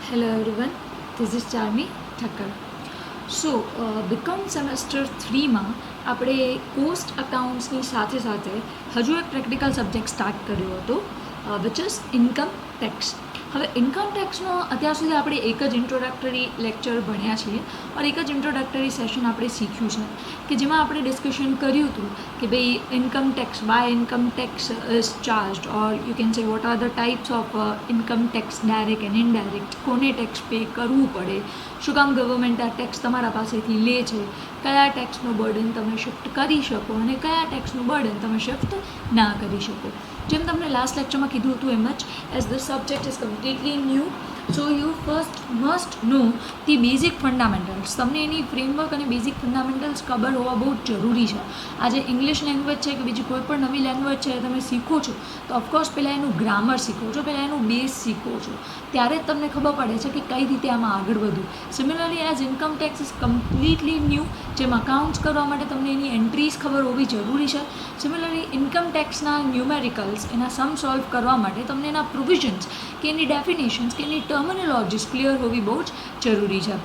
Hello everyone, this is Charmi Thakkar. So B Com semester 3માં આપણે cost અકાઉન્ટ્સની સાથે સાથે હજુ એક પ્રેક્ટિકલ સબ્જેક્ટ સ્ટાર્ટ કર્યો હતો વિચ ઇઝ ઇન્કમ ટેક્સ. હવે ઇન્કમ ટેક્સનો અત્યાર સુધી આપણે એક જ ઇન્ટ્રોડક્ટરી લેક્ચર ભણ્યા છીએ ઓર એક જ ઇન્ટ્રોડક્ટરી સેશન આપણે શીખ્યું છે કે જેમાં આપણે ડિસ્કશન કર્યું હતું કે ભાઈ income tax, why income tax is charged or you can say what are the types of income tax, direct and indirect, કોને ટેક્સ પે કરવું પડે, શું કામ ગવર્મેન્ટ આ ટેક્સ તમારા પાસેથી લે છે, કયા ટેક્સનું બર્ડન તમે શિફ્ટ કરી શકો અને કયા ટેક્સનું બર્ડન તમે શિફ્ટ ના કરી શકો. જેમ તમને લાસ્ટ લેક્ચરમાં કીધું હતું એમ જ, as the subject is completely new, so you first must know the basic fundamentals. તમને એની ફ્રેમવર્ક અને બેઝિક ફંડામેન્ટલ્સ ખબર હોવા બહુ જરૂરી છે. આજે ઇંગ્લિશ લેંગ્વેજ છે કે બીજી કોઈ પણ નવી લેંગ્વેજ છે તમે શીખો છો તો ઓફકોર્સ પહેલાં એનું ગ્રામર શીખો છો, પહેલાં એનું બેઝ શીખો છો, ત્યારે જ તમને ખબર પડે છે કે કઈ રીતે આમાં આગળ વધવું. Similarly as income tax is completely new, જેમ અકાઉન્ટ્સ કરવા માટે તમને એની એન્ટ્રીઝ ખબર હોવી જરૂરી છે. સિમિલરલી ઇન્કમ ટેક્સના ન્યુમેરિકલ્સ, એના સમ સોલ્વ કરવા માટે તમને એના પ્રોવિઝન્સ કે એની ડેફિનેશન્સ કે એની ટર્મિનોલોજીસ ક્લિયર હોવી બહુ જ જરૂરી છે.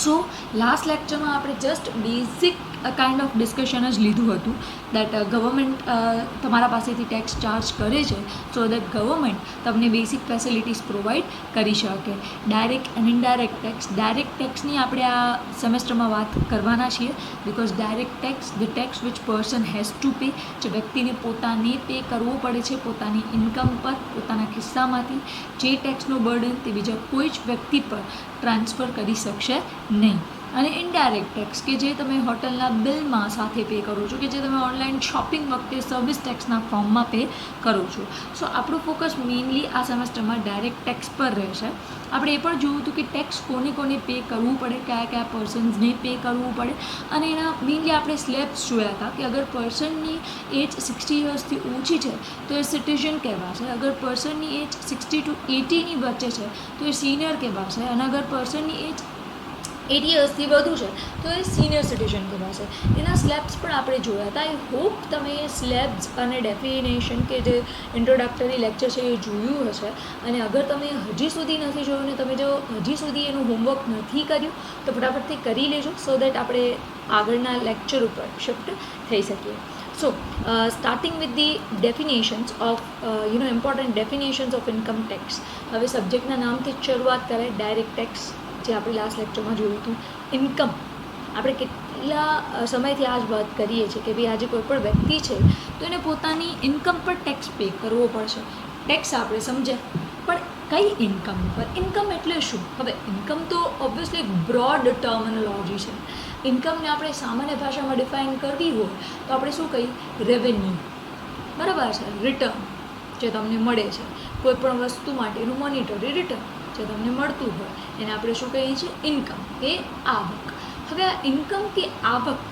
સો લાસ્ટ લેક્ચરમાં આપણે just basic kind of discussion જ લીધું હતું દેટ ગવર્મેન્ટ તમારા પાસેથી ટેક્સ ચાર્જ કરે છે સો દેટ ગવર્મેન્ટ તમને બેઝિક ફેસિલિટીઝ પ્રોવાઈડ કરી શકે. Direct and indirect tax, direct ટેક્સની આપણે આ સેમેસ્ટરમાં વાત કરવાના છીએ because direct tax, the tax which person has to pay, જે વ્યક્તિને પોતાને પે કરવો પડે છે પોતાની ઇન્કમ પર, પોતાના ખિસ્સામાંથી, જે ટેક્સનો બર્ડન તે બીજા કોઈ જ વ્યક્તિ પર ટ્રાન્સફર કરી શકશે નહીં. અને ઇનડાયરેક્ટ ટેક્સ કે જે તમે હોટલના બિલમાં સાથે પે કરો છો, કે જે તમે ઓનલાઈન શોપિંગ વખતે સર્વિસ ટેક્સના ફોર્મમાં પે કરો છો. સો આપણું ફોકસ મેઇનલી આ સેમેસ્ટરમાં ડાયરેક્ટ ટેક્સ પર રહેશે. આપણે એ પણ જોયું હતું કે ટેક્સ કોને કોને પે કરવું પડે, કયા કયા પર્સન્સને પે કરવું પડે, અને એના મેઇનલી આપણે સ્લેબ્સ જોયા હતા કે અગર પર્સનની એજ 60 યર્સથી ઓછી છે તો એ સિટીઝન કહેવાશે, અગર પર્સનની એજ 60 to 80ની વચ્ચે છે તો એ સિનિયર કહેવાશે, અને અગર પર્સનની એજ 80 યર્સથી વધુ છે તો એ સિનિયર સિટીઝન કહેવાશે. એના સ્લેબ્સ પણ આપણે જોયા હતા. આઈ હોપ તમે એ સ્લેબ્સ અને ડેફિનેશન કે જે ઇન્ટ્રોડક્ટરી લેક્ચર છે એ જોયું હશે, અને અગર તમે હજી સુધી નથી જોયું ને તમે જો હજી સુધી એનું હોમવર્ક નથી કર્યું તો ફટાફટથી કરી લેજો સો દેટ આપણે આગળના લેક્ચર ઉપર શિફ્ટ થઈ શકીએ. So starting with the definitions of important definitions of income tax. હવે સબ્જેક્ટના નામથી જ શરૂઆત કરાય. ડાયરેક્ટ ટેક્સ જે આપણે લાસ્ટ લેક્ચરમાં જોયું હતું. ઇન્કમ, આપણે કેટલા સમયથી આ જ વાત કરીએ છીએ કે ભાઈ આજે કોઈ પણ વ્યક્તિ છે તો એને પોતાની ઇન્કમ પર ટેક્સ પે કરવો પડશે. ટેક્સ આપણે સમજ્યા, પણ કઈ ઇન્કમ પર? ઇન્કમ એટલે શું? હવે ઇન્કમ તો ઓબ્વિયસલી એક બ્રોડ ટર્મિનોલોજી છે. ઇન્કમને આપણે સામાન્ય ભાષામાં ડિફાઇન કરવી હોય તો આપણે શું કહીએ? રેવન્યુ, બરાબર છે. રિટર્ન જે તમને મળે છે કોઈ પણ વસ્તુ માટેનું મોનિટરી રિટર્ન જે તમને મળતું હોય એને આપણે શું કહીએ છીએ? ઇન્કમ કે આવક. હવે આ ઇન્કમ કે આવક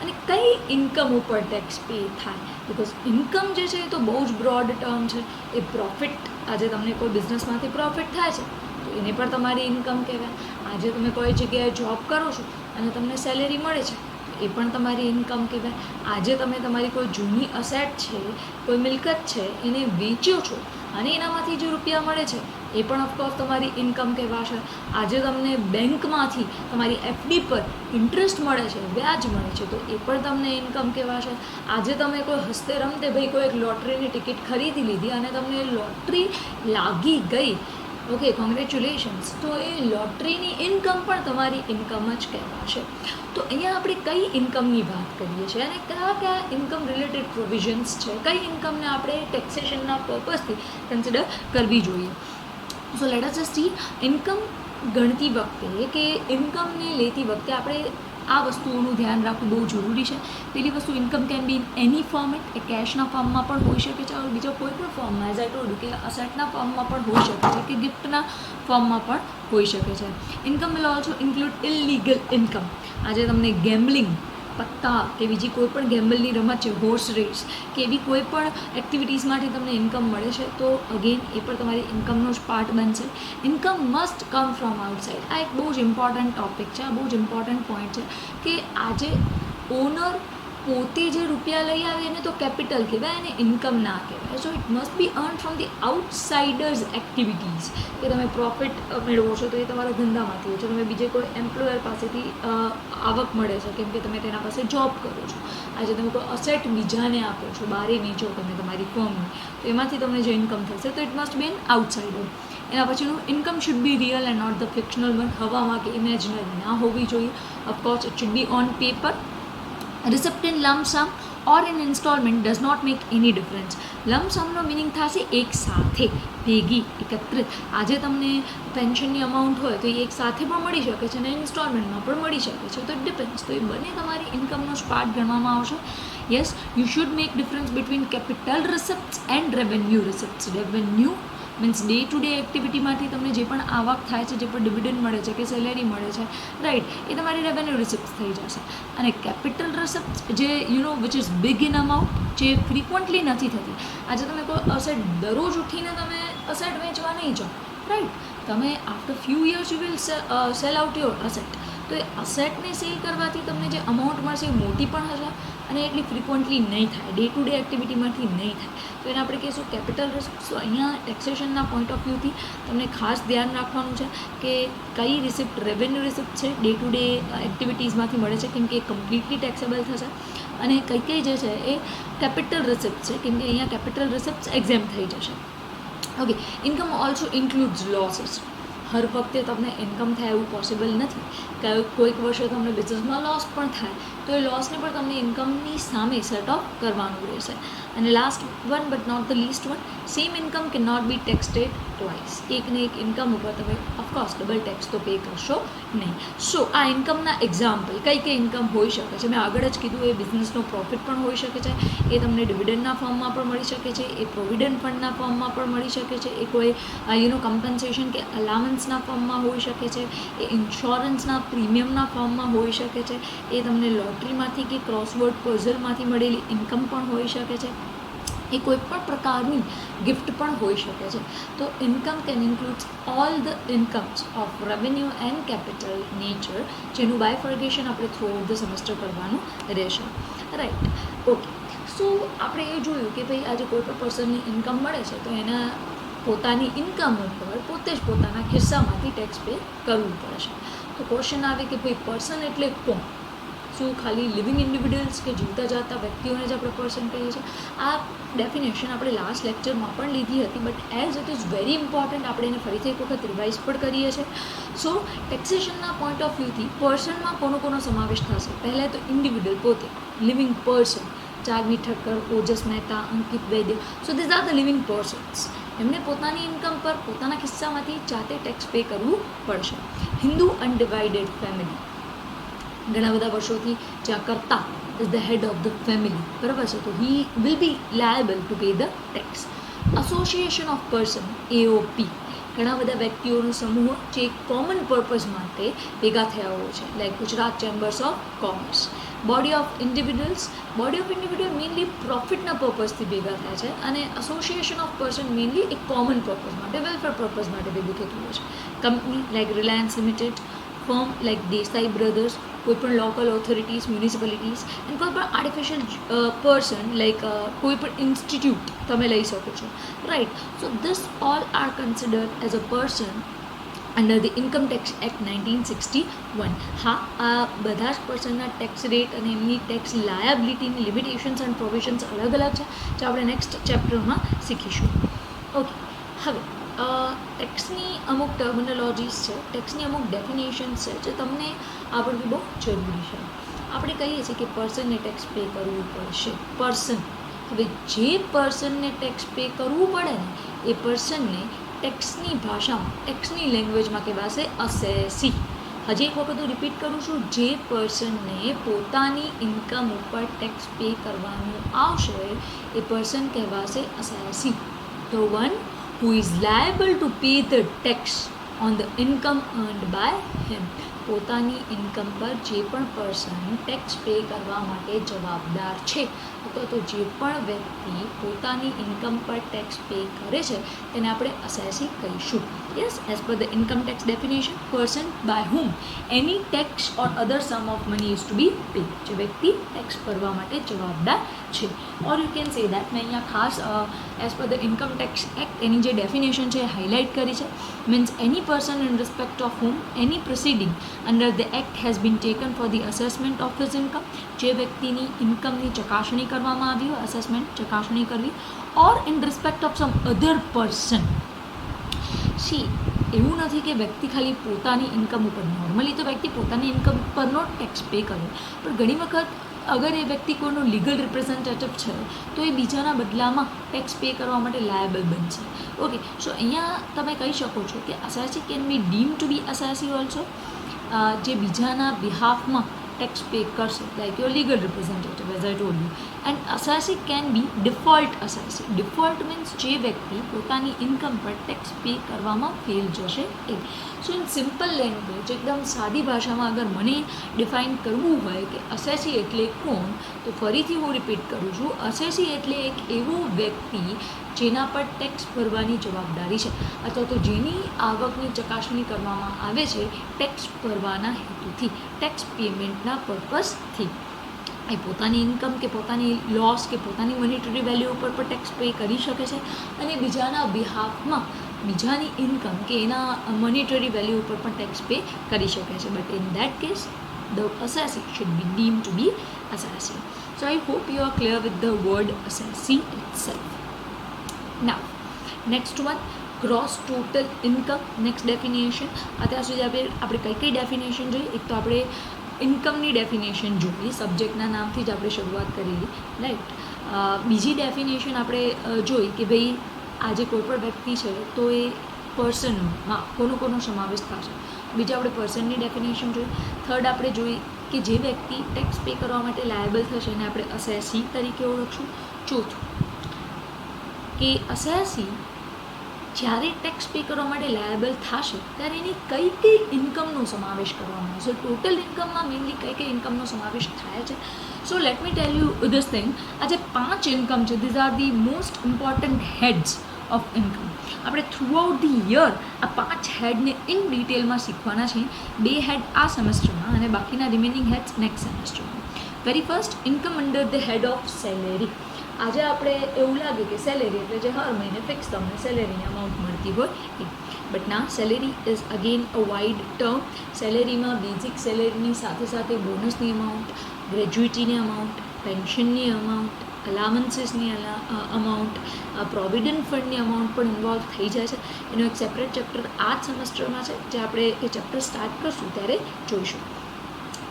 અને કઈ ઇન્કમ ઉપર ટેક્સ પે થાય? બિકોઝ ઇન્કમ જે છે એ તો બહુ જ બ્રોડ ટર્મ છે. એ પ્રોફિટ, આજે તમને કોઈ બિઝનેસમાંથી પ્રોફિટ થાય છે તો એને પણ તમારી ઇન્કમ કહેવાય. આજે તમે કોઈ જગ્યાએ જોબ કરો છો અને તમને સેલેરી મળે છે એ પણ તમારી ઇન્કમ કહેવાય. આજે તમે તમારી કોઈ જૂની અસેટ છે, કોઈ મિલકત છે એને વેચ્યો છો અને એનામાંથી જે રૂપિયા મળે છે એ પણ ઓફકોર્સ તમારી ઇન્કમ કહેવાશે. આજે તમને બેંકમાંથી તમારી એફડી પર ઇન્ટરેસ્ટ મળે છે, વ્યાજ મળે છે તો એ પણ તમને ઇન્કમ કહેવાશે. આજે તમે કોઈ હસ્તે રમતે ભાઈ કોઈ એક લોટરીની ટિકિટ ખરીદી લીધી અને તમને લોટરી લાગી ગઈ, ઓકે, કોંગ્રેચ્યુલેશન્સ, તો એ લોટરીની ઇન્કમ પણ તમારી ઇન્કમ જ કહેવાશે. તો અહીંયા આપણે કઈ ઇન્કમની વાત કરીએ છીએ અને કયા કયા ઇન્કમ રિલેટેડ પ્રોવિઝન્સ છે, કઈ ઇન્કમને આપણે ટેક્સેશનના પર્પઝથી કન્સિડર કરવી જોઈએ. So let us just see. Income ગણતી વખતે કે ઇન્કમને લેતી વખતે આપણે આ વસ્તુઓનું ધ્યાન રાખવું બહુ જરૂરી છે. પહેલી વસ્તુ, income can be in any format, એ કેશના ફોર્મમાં પણ હોઈ શકે છે, બીજા કોઈ પણ ફોર્મમાં, એઝ આઈ ટોલ્ડ કે અસેટના ફોર્મમાં પણ હોઈ શકે છે કે ગિફ્ટના ફોર્મમાં પણ હોઈ શકે છે. Income will also include illegal income. આજે તમને ગેમ્બલિંગ, પત્તા કે બીજી કોઈ પણ ગેમ્બલની રમત છે, હોર્સ રેસ કે એવી કોઈ પણ એક્ટિવિટીઝમાંથી તમને ઇન્કમ મળે છે તો અગેન એ પણ તમારી ઇન્કમનો જ પાર્ટ બનશે. Income must come from outside. આ એક બહુ જ ઇમ્પોર્ટન્ટ ટૉપિક છે, આ બહુ જ ઇમ્પોર્ટન્ટ પોઈન્ટ છે કે આજે ઓનર પોતે જે રૂપિયા લઈ આવે એને તો કેપિટલ કહેવાય, એને ઇન્કમ ના કહેવાય. So it must be earn from the outsiders activities. કે તમે પ્રોફિટ મેળવો છો તો એ તમારા ધંધામાંથી હોય છે, તમે બીજે કોઈ એમ્પ્લોયર પાસેથી આવક મળે છે કેમ કે તમે તેના પાસે જોબ કરો છો. આજે તમે કોઈ અસેટ બીજાને આપો છો, બહારે વેચો તમે તમારી ફર્મની, તો એમાંથી તમને જે ઇન્કમ થશે તો it must be an outsider. એના પછીનું income should be real and not the fictional one. હવામાં કે ઇમેજનરી ના હોવી જોઈએ. Of course it should be on paper. Receipt in lump sum or in instalment does not make any difference. Lump સમનો meaning થશે એક સાથે, ભેગી, એકત્રિત. આજે તમને પેન્શનની અમાઉન્ટ હોય તો એ એક સાથે પણ મળી શકે છે અને ઇન્સ્ટોલમેન્ટમાં પણ મળી શકે છે. તો ઇટ ડિપેન્ડ્સ. તો એ બંને તમારી ઇન્કમનો જ પાર્ટ ગણવામાં આવશે. Yes, you should make difference between capital receipts and revenue receipts. Revenue means day to day એક્ટિવિટીમાંથી તમને જે પણ આવક થાય છે, જે પણ ડિવિડન્ડ મળે છે કે સેલેરી મળે છે, રાઈટ, એ તમારી રેવન્યુ રિસિપ્ટ થઈ જશે. અને કેપિટલ રિસિપ્ટ જે which is big in amount, જે ફ્રિકવન્ટલી નથી થતી. આજે તમે કોઈ અસેટ દરરોજ ઉઠીને તમે અસેટ વેચવા નહીં જાઓ, રાઈટ, તમે after few years you will cell out your asset. તો એ અસેટને સેલ કરવાથી તમને જે અમાઉન્ટ મળશે એ મોટી પણ હશે અને એટલી ફ્રિકવન્ટલી નહીં થાય, ડે ટુ ડે એક્ટિવિટીમાંથી નહીં થાય. તો એને આપણે કહીશું કેપિટલ રિસિપ્ટ. તો અહીંયા ટેક્સેશનના પોઈન્ટ ઓફ વ્યૂથી તમને ખાસ ધ્યાન રાખવાનું છે કે કઈ રિસિપ્ટ રેવન્યુ રિસિપ્ટ છે, ડે ટુ ડે એક્ટિવિટીઝમાંથી મળે છે કેમ કે એ કમ્પ્લીટલી ટેક્સેબલ થશે. અને કઈ જે છે એ કેપિટલ રિસિપ્ટ છે કેમ કે અહીંયા કેપિટલ રિસિપ્ટ એક્ઝેમ થઈ જશે. Okay, income also includes losses. હર વખતે તમને ઇન્કમ થાય એવું પોસિબલ નથી. કોઈક વર્ષે તમને બિઝનેસમાં લોસ પણ થાય તો એ લોસને પણ તમને ઇન્કમની સામે સેટ ઓફ કરવાનું રહેશે. અને last one but not the least one, same income can not be taxed twice. એકને એક ઇન્કમ ઉપર તમે ઓફકોર્સ ડબલ ટેક્સ તો પે કરશો નહીં. સો આ ઇન્કમના એક્ઝામ્પલ કઈ ઇન્કમ હોઈ શકે છે મેં આગળ જ કીધું. એ બિઝનેસનો પ્રોફિટ પણ હોઈ શકે છે, એ તમને ડિવિડન્ડના ફોર્મમાં પણ મળી શકે છે, એ પ્રોવિડન્ટ ફંડના ફોર્મમાં પણ મળી શકે છે, એ કોઈ કમ્પન્સેશન કે અલાવન્સના ફોર્મમાં હોઈ શકે છે, એ ઇન્સ્યોરન્સના પ્રીમિયમના ફોર્મમાં હોઈ શકે છે, એ તમને લોટરીમાંથી કે ક્રોસવર્ડ પઝલમાંથી મળેલી ઇન્કમ પણ હોઈ શકે છે, એ કોઈ પણ પ્રકારની ગિફ્ટ પણ હોઈ શકે છે. તો income can includes all the incomes of revenue and capital nature, જેનું બાયફર્ગેશન આપણે થ્રુ આઉટ ધ સેમેસ્ટર કરવાનું રહેશે, રાઈટ. ઓકે, સો આપણે એ જોયું કે ભાઈ આજે કોઈ પણ પર્સનની ઇન્કમ મળે છે તો એના પોતાની ઇન્કમ ઉપર પોતે જ પોતાના ખિસ્સામાંથી ટેક્સ પે કરવું પડશે. તો ક્વેશ્ચન આવે કે ભાઈ પર્સન એટલે કોણ? શું ખાલી લિવિંગ ઇન્ડિવિડ્યુઅલ્સ કે જીવતા જાતા વ્યક્તિઓને જ આપણે પર્સન કહીએ છીએ? આ ડેફિનેશન આપણે લાસ્ટ લેક્ચરમાં પણ લીધી હતી, but as it is very important આપણે એને ફરીથી એક વખત રિવાઇઝ પણ કરીએ છીએ. સો ટેક્સેશનના પોઈન્ટ ઓફ વ્યૂથી પર્સનમાં કોનો સમાવેશ થશે? પહેલાં તો ઇન્ડિવિડ્યુઅલ પોતે, living person, Charmi Thakkar, Ojas Mehta, Ankit Vaidya. So these are the living persons. એમને પોતાની ઇન્કમ પર પોતાના ખિસ્સામાંથી જાતે ટેક્સ પે કરવું પડશે. હિન્દુ અનડિવાઇડેડ ફેમિલી, ઘણા બધા વર્ષોથી જ્યાં કરતા is the head of the family, બરાબર છે, તો he will be liable to pay the tax. Association of person, AOP, ઘણા બધા વ્યક્તિઓનો સમૂહ જે એક કોમન પર્પઝ માટે ભેગા થયા હોય છે, like Gujarat chambers of commerce. Body of individuals, body of individual mainly પ્રોફિટના પર્પઝથી ભેગા થાય છે અને એસોસિએશન ઓફ પર્સન મેઇનલી એક કોમન પર્પઝ માટે, વેલફેર પર્પઝ માટે ભેગું થતું હોય છે. Company like Reliance limited, firm like Desai brothers, કોઈ પણ લોકલ ઓથોરિટીઝ, મ્યુનિસિપાલિટીઝ, એન્ડ કોઈ પણ આર્ટિફિશિયલ પર્સન લાઈક કોઈ પણ ઇન્સ્ટિટ્યૂટ તમે લઈ શકો છો, right. So this all are considered as a person under the income tax act 1961. હા, આ બધા જ પર્સનના ટેક્સ રેટ અને એમની ટેક્સ લાયબિલિટીની લિમિટેશન્સ એન્ડ પ્રોવિઝન્સ અલગ અલગ છે, જે આપણે નેક્સ્ટ ચેપ્ટરમાં શીખીશું. ઓકે, હવે ટેક્સની અમુક ટર્મિનોલોજીસ છે, ટેક્સની અમુક ડેફિનેશન્સ છે જે તમને આવડવી બહુ જરૂરી છે. આપણે કહીએ છીએ કે પર્સનને ટેક્સ પે કરવું પડશે. પર્સન, હવે જે પર્સનને ટેક્સ પે કરવું પડે ને એ પર્સનને ટેક્સની ભાષામાં, ટેક્સની લેંગ્વેજમાં કહેવાશે અસેસી. હજી એક વખત હું રિપીટ કરું છું, જે પર્સનને પોતાની ઇન્કમ ઉપર ટેક્સ પે કરવાનું આવશે એ પર્સન કહેવાશે assessee. The one who is liable to pay the tax on the income earned by him. પોતાની ઇન્કમ પર જે પણ પર્સન ટેક્સ પે કરવા માટે જવાબદાર છે અથવા તો જે પણ વ્યક્તિ પોતાની ઇન્કમ પર ટેક્સ પે કરે છે તેને આપણે અસેસી કહીશું. Yes, as per the income tax definition, person by whom any tax or other sum of money is to be paid, જે વ્યક્તિ ટેક્સ ભરવા માટે જવાબદાર છે. Or you can say that, મેં અહીંયા ખાસ as per the income tax act any જે ડેફિનેશન છે એ હાઇલાઇટ કરી છે. Means any person in respect of whom any proceeding under the act has been taken for the assessment of his income, જે વ્યક્તિની ઇન્કમની ચકાસણી કરવામાં આવી હોય, અસેસમેન્ટ ચકાસણી કરવી, or in respect of sum other person. C, એવું નથી કે વ્યક્તિ ખાલી પોતાની ઇન્કમ ઉપર, નોર્મલી તો વ્યક્તિ પોતાની ઇન્કમ પરનો ટેક્સ પે કરે, પણ ઘણી વખત અગર એ વ્યક્તિ કોઈનો લીગલ રિપ્રેઝેન્ટેટિવ છે તો એ બીજાના બદલામાં ટેક્સ પે કરવા માટે લાયબલ બનશે. ઓકે, સો અહીંયા તમે કહી શકો છો કે assessee can be deem to be assessee also, જે બીજાના બિહાફમાં ટેક્સ પે કરશે, like your legal representative as I told you. And assessee can be default assessee. Default means જે વ્યક્તિ પોતાની ઇન્કમ પર ટેક્સ પે કરવામાં ફેલ જશે એ. સો ઇન સિમ્પલ લેંગ્વેજ, એકદમ સાદી ભાષામાં અગર મને ડિફાઇન કરવું હોય કે અસેસી એટલે કોણ, તો ફરીથી હું રિપીટ કરું છું, અસેસી એટલે એક એવો વ્યક્તિ જેના પર ટેક્સ ભરવાની જવાબદારી છે અથવા તો જેની આવકની ચકાસણી કરવામાં આવે છે ટેક્સ ભરવાના હેતુથી, ટેક્સ પેમેન્ટના પર્પઝથી. એ પોતાની ઇન્કમ કે પોતાની લોસ કે પોતાની મોનેટરી વેલ્યુ ઉપર પણ ટેક્સ પે કરી શકે છે અને બીજાના બિહાફમાં બીજાની ઇન્કમ કે એના મોનેટરી વેલ્યુ ઉપર પણ ટેક્સ પે કરી શકે છે. But in that case the assessee should be deemed to be assessee. So I hope you are clear with the word assessee itself. Now, next one, gross total income. Next definition. અત્યાર સુધી આપણે કઈ definition જોઈએ? એક તો આપણે ઇન્કમની definition જોઈ, સબ્જેક્ટના નામથી જ આપણે શરૂઆત કરેલી, રાઈટ. બીજી ડેફિનેશન આપણે જોઈ કે ભાઈ આજે કોઈ પણ વ્યક્તિ છે તો એ પર્સનમાં કોનો સમાવેશ થશે. બીજા આપણે પર્સનની ડેફિનેશન જોઈ. થર્ડ આપણે જોઈ કે જે વ્યક્તિ ટેક્સ પે કરવા માટે લાયબલ થશે એને આપણે અસેસી તરીકે ઓળખશું. ચોથું કે અસેસી જ્યારે ટેક્સ પે કરવા માટે લાયબલ થશે ત્યારે એની કઈ ઇન્કમનો સમાવેશ કરવામાં આવશે. ટોટલ ઇન્કમમાં મેઇનલી કઈ ઇન્કમનો સમાવેશ થાય છે. So let me tell you this thing. આ જે 5 ઇન્કમ છે, these are the most important heads of income. આપણે થ્રુ આઉટ ધી યર આ 5 હેડને ઇન ડિટેલમાં શીખવાના છે. 2 હેડ આ સેમેસ્ટરમાં અને બાકીના રિમેનિંગ હેડ્સ નેક્સ્ટ સેમેસ્ટરમાં. Very first, income under the head of salary. આજે આપણે એવું લાગે કે સેલેરી એટલે જે હર મહિને ફિક્સ તમને સેલેરીની અમાઉન્ટ મળતી હોય એ, બટ ના, salary is again a wide term. સેલેરીમાં બેઝિક સેલેરીની સાથે સાથે બોનસની અમાઉન્ટ, ગ્રેજ્યુટીની અમાઉન્ટ, પેન્શનની અમાઉન્ટ, અલાવન્સીસની અમાઉન્ટ, પ્રોવિડન્ટ ફંડની અમાઉન્ટ પણ ઇન્વોલ્વ થઈ જાય છે. એનો એક સેપરેટ ચેપ્ટર આ જ સેમેસ્ટરમાં છે, જે આપણે એ ચેપ્ટર સ્ટાર્ટ કરશું ત્યારે જોઈશું.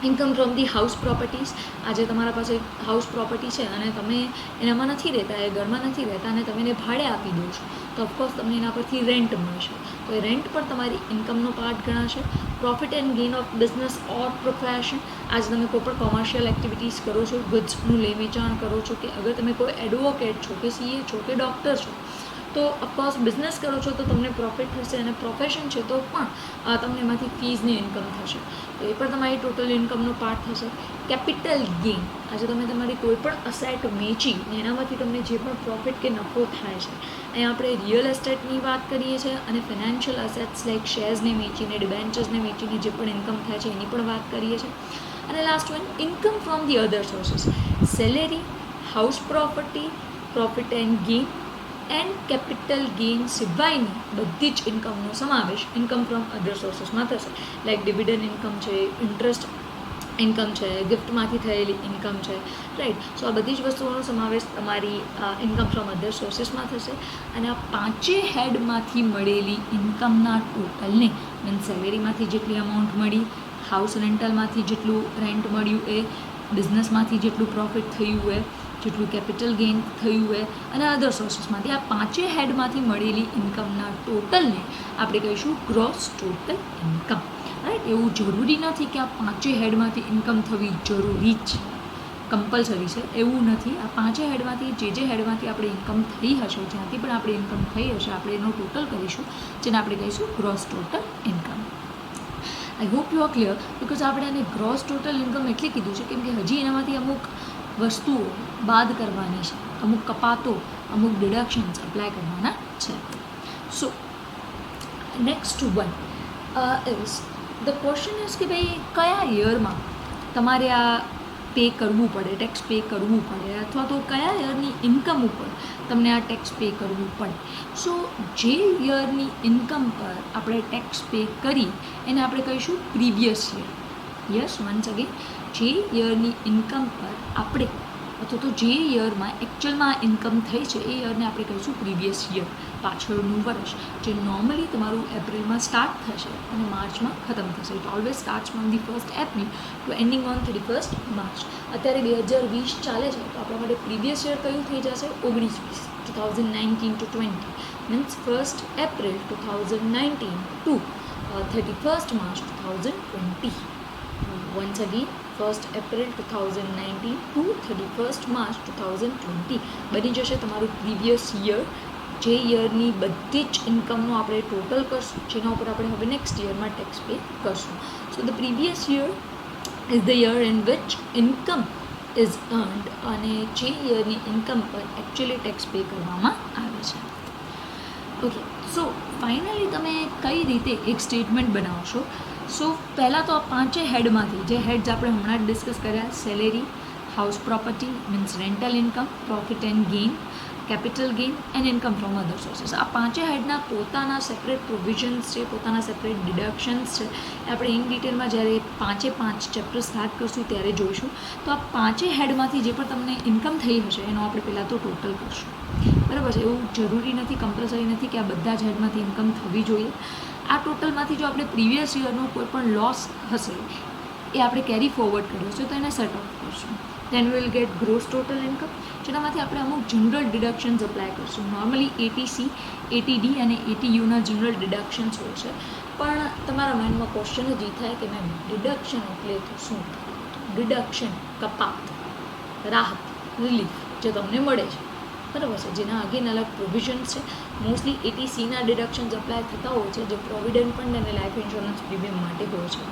Income from the house properties. આજે તમારા પાસે હાઉસ પ્રોપર્ટી છે અને તમે એનામાં નથી રહેતા, એ ઘરમાં નથી રહેતા અને તમે એને ભાડે આપી દો છો, તો ઓફકોર્સ તમને એના પરથી રેન્ટ મળશે, તો એ રેન્ટ પણ તમારી ઇન્કમનો પાર્ટ ગણાશે. Profit and gain of business or profession. આજે તમે કોઈ પણ કોમર્શિયલ એક્ટિવિટીઝ કરો છો, ગુડ્સનું લે વેચાણ કરો છો, કે અગર તમે કોઈ એડવોકેટ છો કે સીએ છો કે ડૉક્ટર છો, તો ઓફકોર્સ બિઝનેસ કરો છો તો તમને પ્રોફિટ થશે, અને પ્રોફેશન છે તો પણ તમને એમાંથી ફીઝની ઇન્કમ થશે, તો એ પણ તમારી ટોટલ ઇન્કમનો પાર્ટ થશે. Capital gain. આજે તમે તમારી કોઈ પણ અસેટ વેચી ને એનામાંથી તમને જે પણ પ્રોફિટ કે નફો થાય છે, અહીંયા આપણે રિયલ એસ્ટેટની વાત કરીએ છીએ અને ફિનાન્શિયલ અસેટ્સ લાઇક શેર્સને વેચીને, ડિબેન્ચર્સને વેચીને જે પણ ઇન્કમ થાય છે એની પણ વાત કરીએ છીએ. અને last one, income from the other sources. Salary, house property, profit and gain and capital gain સિવાયની બધી જ ઇન્કમનો સમાવેશ ઇન્કમ ફ્રોમ અધર સોર્સિસમાં થશે. લાઇક ડિવિડન્ડ ઇન્કમ છે, ઇન્ટરેસ્ટ ઇન્કમ છે, ગિફ્ટમાંથી થયેલી ઇન્કમ છે, રાઈટ. સો આ બધી જ વસ્તુઓનો સમાવેશ તમારી ઇન્કમ ફ્રોમ અધર સોર્સિસમાં થશે. અને આ 5 હેડમાંથી મળેલી ઇન્કમના ટોટલને, મીન્સ સેલેરીમાંથી જેટલી અમાઉન્ટ મળી, હાઉસ રેન્ટલમાંથી જેટલું રેન્ટ મળ્યું એ, બિઝનેસમાંથી જેટલું પ્રોફિટ થયું હોય, જેટલું કેપિટલ ગેઇન થયું હોય, અને અધર સોર્સિસમાંથી આ 5 હેડમાંથી મળેલી ઇન્કમના ટોટલને આપણે કહીશું ગ્રોસ ટોટલ ઇન્કમ, રાઈટ. એવું જરૂરી નથી કે આ 5 હેડમાંથી ઇન્કમ થવી જરૂરી જ કમ્પલસરી છે, એવું નથી. આ 5 હેડમાંથી જે હેડમાંથી આપણે ઇન્કમ થઈ હશે, જ્યાંથી પણ આપણે ઇન્કમ થઈ હશે, આપણે એનો ટોટલ કરીશું, જેને આપણે કહીશું gross total income. I hope you are clear, because આપણે એને ગ્રોસ ટોટલ ઇન્કમ એટલે કીધું છે કેમ કે હજી એનામાંથી અમુક વસ્તુઓ બાદ કરવાની છે, અમુક કપાતો, અમુક ડિડક્શન્સ એપ્લાય કરવાના છે. So next one is the question is કે ભાઈ કયા યરમાં તમારે આ પે કરવું પડે, ટેક્સ પે કરવું પડે, અથવા તો કયા યરની ઇન્કમ ઉપર તમને આ ટેક્સ પે કરવું પડે. સો જે યરની ઇન્કમ પર આપણે ટેક્સ પે કરી એને આપણે કહીશું previous year. Yes, once again, જે યરની ઇન્કમ પર આપણે અથવા તો જે યરમાં એકચ્યુઅલમાં ઇન્કમ થઈ છે એ યરને આપણે કહીશું પ્રીવિયસ યર, પાછળનું વર્ષ, જે નોર્મલી તમારું એપ્રિલમાં સ્ટાર્ટ થશે અને માર્ચમાં ખતમ થશે. It always start from the 1st April to ending on 31st March. અત્યારે 2020 ચાલે છે તો આપણા માટે પ્રીવિયસ યર કયું થઈ જશે? 19-20, 2019 to 20, means 1st April 2019 to 31st March 2020. once again, 1st April 2019 to 31st March 2020 બની જશે તમારું પ્રીવિયસ યર, જે યરની બધી જ ઇન્કમનો આપણે ટોટલ કરશું, જેના ઉપર આપણે હવે નેક્સ્ટ યરમાં ટેક્સ પે કરશું. So the previous year is the year in which income is earned, અને જે યરની ઇન્કમ પર એકચ્યુઅલી ટેક્સ પે કરવામાં આવે છે. ઓકે, સો ફાઇનલી તમે કઈ રીતે એક સ્ટેટમેન્ટ બનાવશો? સો પહેલાં તો આ પાંચેય હેડમાંથી, જે હેડ્સ આપણે હમણાં જ ડિસ્કસ કર્યા, salary, house property means rental income, profit and gain, capital gain and income from other sources, આ પાંચેય હેડના પોતાના સેપરેટ પ્રોવિઝન્સ છે, પોતાના સેપરેટ ડિડક્શન્સ છે. આપણે ઇન ડિટેલમાં જ્યારે 5 ચેપ્ટર સ્ટાર્ટ કરશું ત્યારે જોઈશું. તો આ પાંચેય હેડમાંથી જે પણ તમને ઇન્કમ થઈ હશે એનો આપણે પહેલાં તો ટોટલ કરશું. બરાબર છે? એવું જરૂરી નથી, કમ્પલસરી નથી કે આ બધા જ હેડમાંથી ઇન્કમ થવી જોઈએ. આ ટોટલમાંથી જો આપણે પ્રીવિયસ યરનો કોઈ પણ લોસ હશે એ આપણે કેરી ફોરવર્ડ કર્યો છે તો એને સેટ ઓફ કરશું. Then will get gross total income, જેનામાંથી આપણે અમુક જનરલ ડિડક્શન્સ અપ્લાય કરશું. નોર્મલી એટીસી, એટીડી અને એટીયુના જનરલ ડિડક્શન્સ હોય છે, પણ તમારા માઇન્ડમાં ક્વેશ્ચન જ એ થાય કે મેમ ડિડક્શન એટલે તો શું? ડિડક્શન, કપાત, રાહત, રિલીફ જે તમને મળે છે, બરાબર છે, જેના અગેન અલગ પ્રોવિઝન્સ છે. મોસ્ટલી એટીસીના ડિડક્શન્સ અપ્લાય થતા હોય છે, જે પ્રોવિડન્ટ ફંડ અને લાઈફ ઇન્સ્યોરન્સ પ્રીમિયમ માટે હોય છે.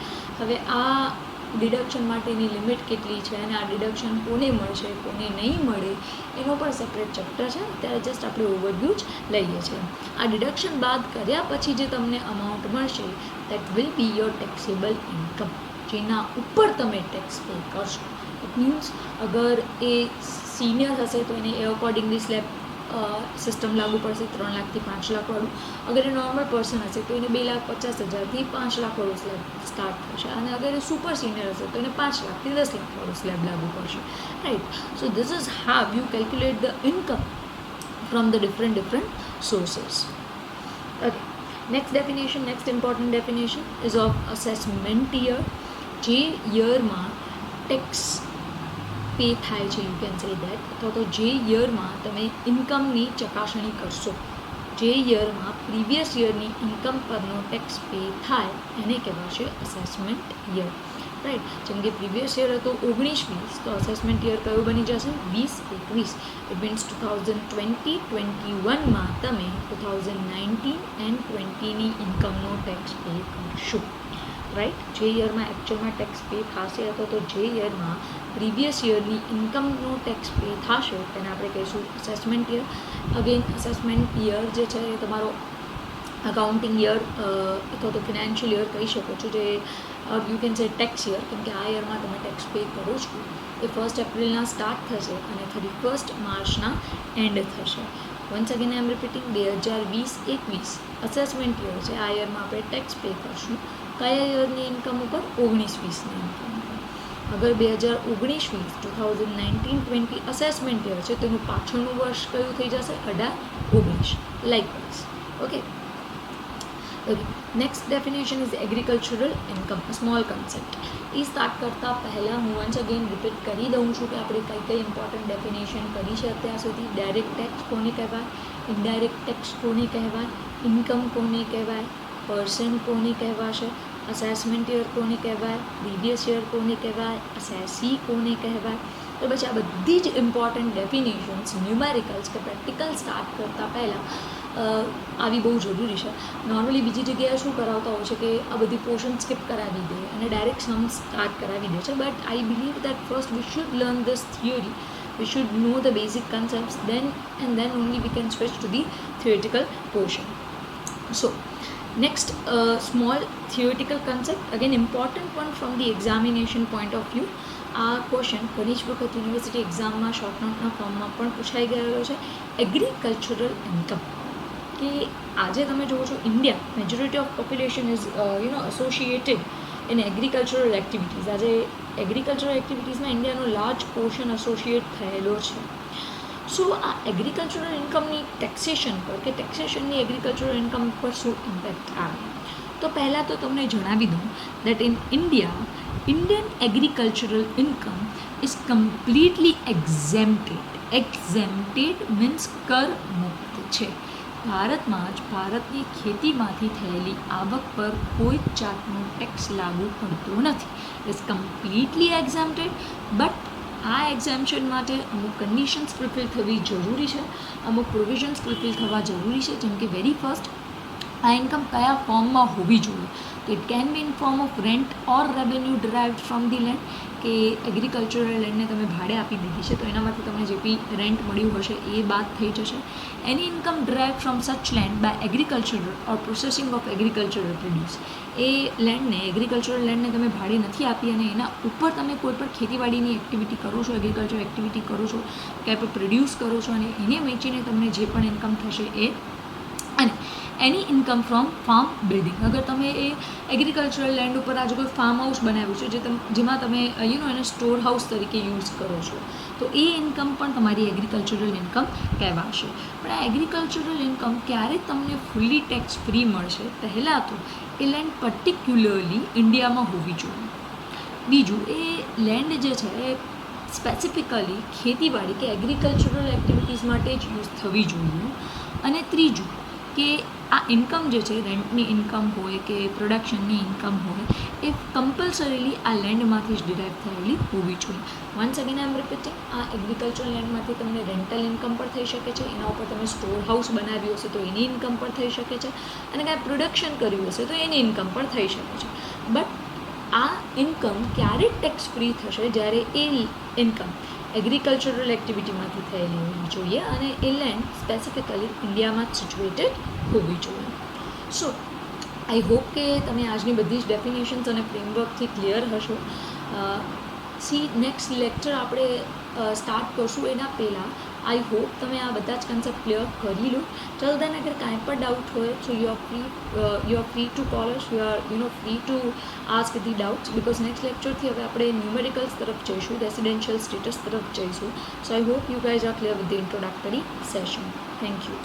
હવે આ ડિડક્શન માટેની લિમિટ કેટલી છે અને આ ડિડક્શન કોને મળશે, કોને નહીં મળે, એનો પણ સેપરેટ ચેપ્ટર છે. ત્યારે જસ્ટ આપણે ઓવરવ્યૂ જ લઈએ છીએ. આ ડિડક્શન બાદ કર્યા પછી જે તમને અમાઉન્ટ મળશે that will be your taxable income, જેના ઉપર તમે ટેક્સ પે કરશો. ઇટ મીન્સ અગર એ સિનિયર હશે તો એને એ અકોર્ડિંગલી સ્લેબ સિસ્ટમ લાગુ પડશે, 3 લાખથી 5 લાખ વાળું. અગર એ નોર્મલ પર્સન હશે તો એને 2,50,000થી 5 લાખ વાળું સ્લેબ સ્ટાર્ટ થશે, અને અગર એ સુપર સિનિયર હશે તો એને 5 લાખથી 10 લાખ વાળું સ્લેબ લાગુ પડશે. Right? So this is how you calculate the income from the different sources. Okay, next important definition is of assessment year. જે યરમાં ટેક્સ પે થાય છે, યુ કેન સે દેટ, અથવા તો જે યરમાં તમે ઇન્કમની ચકાસણી કરશો, જે યરમાં પ્રીવિયસ યરની ઇન્કમ પરનો ટેક્સ પે થાય એને કહેવાશે અસેસમેન્ટ યર. રાઈટ? જેમ કે પ્રીવિયસ યર હતો 19-20, તો અસેસમેન્ટ યર કયો બની જશે? 20-21. ઇટ મીન્સ 2020-21માં તમે 2019 એન્ડ 20ની ઇન્કમનો ટેક્સ પે કરશો. રાઈટ? જે યરમાં એકચ્યુઅલમાં ટેક્સ પે થશે અથવા તો જે યરમાં પ્રીવિયસ યરની ઇન્કમનો ટેક્સ પે થશે તેને આપણે કહીશું assessment year. Again assessment year જે છે એ તમારો અકાઉન્ટિંગ યર અથવા તો ફિનાન્શિયલ યર કહી શકો છો, જે યુ કેન સે ટેક્સ યર, કેમ કે આ યરમાં તમે ટેક્સ પે કરો છો એ 1st એપ્રિલના સ્ટાર્ટ થશે અને 31st માર્ચના એન્ડ થશે. Once again I am repeating, 2020-21 assessment year છે. આ યરમાં આપણે ટેક્સ પે કરશું કયા યરની ઇન્કમ ઉપર? 19-20ની ઇન્કમ ઉપર. અગર 2019-20 2019-20 અસેસમેન્ટ યર છે, તેનું પાછળનું વર્ષ કયું થઈ જશે? 18-19. Likewise. Okay. Next definition is agricultural income, small concept. A start કરતાં પહેલાં હું વન્સ અગેન રિપીટ કરી દઉં છું કે આપણે કઈ ઇમ્પોર્ટન્ટ ડેફિનેશન કરી છે અત્યાર સુધી. ડાયરેક્ટ ટેક્સ કોને કહેવાય, ઇનડાયરેક્ટ ટેક્સ કોને કહેવાય, ઇન્કમ કોને કહેવાય, પર્સન કોને કહેવાશે, અસેસમેન્ટ યર કોને કહેવાય, પ્રીવિયસ યર કોને કહેવાય, અસેસી કોને કહેવાય, તો પછી આ બધી જ ઇમ્પોર્ટન્ટ ડેફિનેશન્સ ન્યુમેરિકલ્સ કે પ્રેક્ટિકલ સ્ટાર્ટ કરતાં પહેલાં આવી બહુ જરૂરી છે. નોર્મલી બીજી જગ્યાએ શું કરાવતા હોય છે કે આ બધી પોર્શન સ્કીપ કરાવી દે અને ડાયરેક્ટ સમ સ્ટાર્ટ કરાવી દે છે. But I believe that first we should learn this theory, we should know the basic concepts, then only we can switch to the theoretical portion. So next, small theoretical concept, again important one from the examination point of view. આ question ઘણી જ વખત university એક્ઝામમાં short નોટના ફોર્મમાં પણ પૂછાઈ ગયેલો છે. એગ્રીકલ્ચરલ ઇન્કમ, કે આજે તમે જુઓ છો India majority of population is associated in agricultural activities. આજે એગ્રીકલ્ચરલ એક્ટિવિટીઝમાં ઇન્ડિયાનો લાર્જ પોર્શન એસોસિએટ થયેલો છે. સો આ એગ્રીકલ્ચરલ ઇન્કમની ટેક્સેશન પર કે ટેક્સેશનની એગ્રીકલ્ચરલ ઇન્કમ પર શું ઇમ્પેક્ટ આવે, તો પહેલાં તો તમને જણાવી દઉં that in India Indian agricultural income is completely exempted means કર મુક્ત છે. ભારતમાં જ ભારતની ખેતીમાંથી થયેલી આવક પર કોઈ જ જાતનો ટેક્સ લાગુ પડતો નથી. Is completely exempted. બટ આ એક્ઝેમ્પશન માટે અમુક કન્ડિશન્સ ફૂલફિલ થવી જરૂરી છે, અમુક પ્રોવિઝન્સ ફૂલફિલ થવા જરૂરી છે. જેમ કે વેરી ફર્સ્ટ, આ ઇન્કમ કયા ફોર્મમાં હોવી જોઈએ. તો it can be in form of rent or revenue derived from the land, કે એગ્રીકલ્ચરલ લેન્ડને તમે ભાડે આપી દીધી છે તો એનામાંથી તમને જે બી રેન્ટ મળ્યું હશે એ બાદ થઈ જશે. Any income derived from such land by agricultural or processing of agricultural produce. એ લેન્ડને એગ્રીકલ્ચરલ લેન્ડને તમે ભાડે નથી આપી અને એના ઉપર તમે કોઈ પણ ખેતીવાડીની એક્ટિવિટી કરો છો, એગ્રીકલ્ચર એક્ટિવિટી કરો છો, ક્યાંય પણ પ્રોડ્યુસ કરો છો અને એને વેચીને તમને જે પણ ઇન્કમ થશે એ. અને એની ઇન્કમ ફ્રોમ ફાર્મ બિલ્ડિંગ, અગર તમે એ એગ્રીકલ્ચરલ લેન્ડ ઉપર આજે કોઈ ફાર્મ હાઉસ બનાવ્યું છે જેમાં તમે એને સ્ટોર હાઉસ તરીકે યુઝ કરો છો, તો એ ઇન્કમ પણ તમારી એગ્રીકલ્ચરલ ઇન્કમ કહેવાશે. પણ આ એગ્રીકલ્ચરલ ઇન્કમ ક્યારે તમને ફૂલી ટેક્સ ફ્રી મળશે? પહેલાં તો એ લેન્ડ પર્ટિક્યુલરલી ઇન્ડિયામાં હોવી જોઈએ. બીજું, એ લેન્ડ જે છે એ સ્પેસિફિકલી ખેતીવાડી કે એગ્રીકલ્ચરલ એક્ટિવિટીઝ માટે જ યુઝ થવી જોઈએ. અને ત્રીજું કે આ ઇન્કમ જે છે, રેન્ટની ઇન્કમ હોય કે પ્રોડક્શનની ઇન્કમ હોય, એ કમ્પલસરીલી આ લેન્ડમાંથી જ ડિરાઇવ થયેલી હોવી જોઈએ. Once again I am repeating, આ એગ્રીકલ્ચરલ લેન્ડમાંથી તમને રેન્ટલ ઇન્કમ પણ થઈ શકે છે, એના ઉપર તમે સ્ટોર હાઉસ બનાવ્યું હશે તો એની ઇન્કમ પણ થઈ શકે છે, અને કાંઈ પ્રોડક્શન કર્યું હશે તો એની ઇન્કમ પણ થઈ શકે છે. બટ આ ઇન્કમ ક્યારે ટેક્સ ફ્રી થશે? જ્યારે એ ઇન્કમ એગ્રીકલ્ચરલ એક્ટિવિટીમાંથી થયેલી હોવી જોઈએ અને એ લેન્ડ સ્પેસિફિકલી ઇન્ડિયામાં જ સિચ્યુએટેડ હોવી જોઈએ. સો આઈ હોપ કે તમે આજની બધી જ ડેફિનેશન્સ અને ફ્રેમવર્કથી ક્લિયર હશો. નેક્સ્ટ લેક્ચર આપણે સ્ટાર્ટ કરશું એના પહેલાં આઈ હોપ તમે આ બધા જ કન્સેપ્ટ ક્લિયર કરી લો. ચાલો દેન, અગર કાંઈ પણ ડાઉટ હોય so you are free to call us, you are free to ask the doubts, because next લેક્ચરથી હવે આપણે ન્યુમેરિકલ્સ તરફ જઈશું, રેસિડેન્શિયલ સ્ટેટસ તરફ જઈશું. So I hope you guys are clear with the introductory session. Thank you.